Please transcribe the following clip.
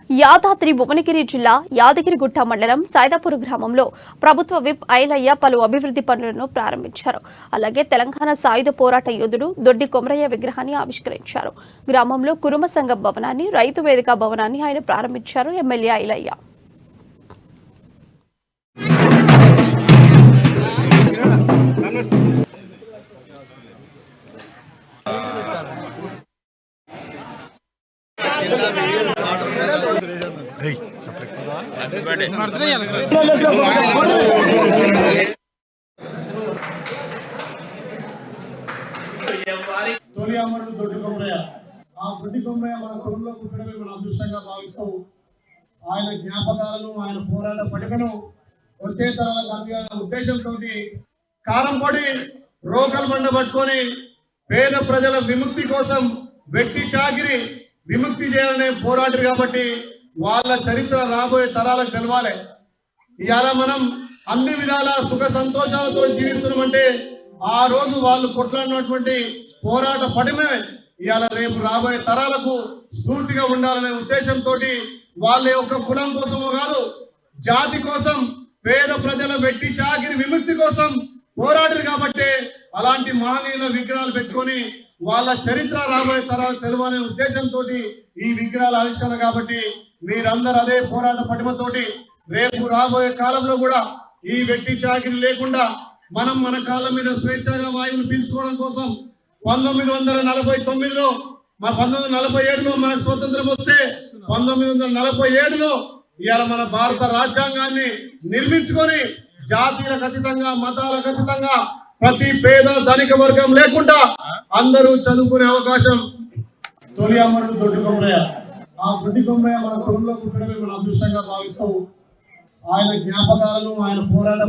యాదాద్రి భువనగిరి జిల్లా యాదగిరిగుట్ట మండలం సైదాపూర్ గ్రామంలో ప్రభుత్వ విప్ ఐలయ్య పలు అభివృద్ధి పనులను ప్రారంభించారు. అలాగే తెలంగాణ సాయుధ పోరాట యోధుడు దొడ్డి కొమరయ్య విగ్రహాన్ని ఆవిష్కరించారు. గ్రామంలో కురుమ సంఘం భవనాన్ని, రైతు వేదిక భవనాన్ని ఆయన ప్రారంభించారు. ఎమ్మెల్యే ఐలయ్య తొలి అమరుడు దొడ్డి కొమరయ్య. ఆ దొడ్డి కొమరయ్య మన కుటుంబంలో పుట్టడమే మన అదృష్టంగా భావిస్తూ ఆయన జ్ఞాపకాలను, ఆయన పోరాట పటిమను వచ్చే తరాలకు అందించాలనే ఉద్దేశంతో కారంపొడి రోకల్ బండ పట్టుకొని పేద ప్రజల విముక్తి కోసం వెట్టి చాకిరి విముక్తి చేయాలనే పోరాటరు కాబట్టి వాళ్ళ చరిత్ర రాబోయే తరాలకు తెలవాలి. ఇవాళ మనం అన్ని విధాల సుఖ సంతోషాలతో జీవిస్తున్నామంటే ఆ రోజు వాళ్ళు కొట్లాడినటువంటి పోరాట పటిమే ఇవాళ రేపు రాబోయే తరాలకు స్ఫూర్తిగా ఉండాలనే ఉద్దేశంతో వాళ్ళ యొక్క కులం కోసమో కాదు, జాతి కోసం, పేద ప్రజల వెట్టి చాకిరి విముక్తి కోసం పోరాడరు కాబట్టి అలాంటి మహనీయుల విగ్రహాలు పెట్టుకొని వాళ్ళ చరిత్ర రాబోయే తరాలకు తెలవాలనే ఉద్దేశంతో ఈ విగ్రహాల ఆవిష్కరణ. కాబట్టి మీరందరూ అదే పోరాట పటిమతోటి రేపు రాబోయే కాలంలో కూడా ఈ వెట్టి చాకిరి లేకుండా మనం మన కాళ్ళ మీద స్వేచ్ఛగా వాయువులు పీల్చుకోవడం కోసం 1949లో 1947లో మనకు స్వతంత్రం వస్తే 1947లో ఇవాళ మన భారత రాజ్యాంగాన్ని నిర్మించుకొని జాతీయులకు అతీతంగా, మతాలకు అతీతంగా ప్రతి పేద ధనిక వర్గం లేకుండా అందరూ చదువుకునే అవకాశం. తొలి అమరుడు దొడ్డి కొమరయ్య. ఆ దొడ్డి కొమరయ్య మన కుటుంబంలో పుట్టడమే మన అదృష్టంగా భావిస్తూ ఆయన జ్ఞాపకాలను, ఆయన పోరాట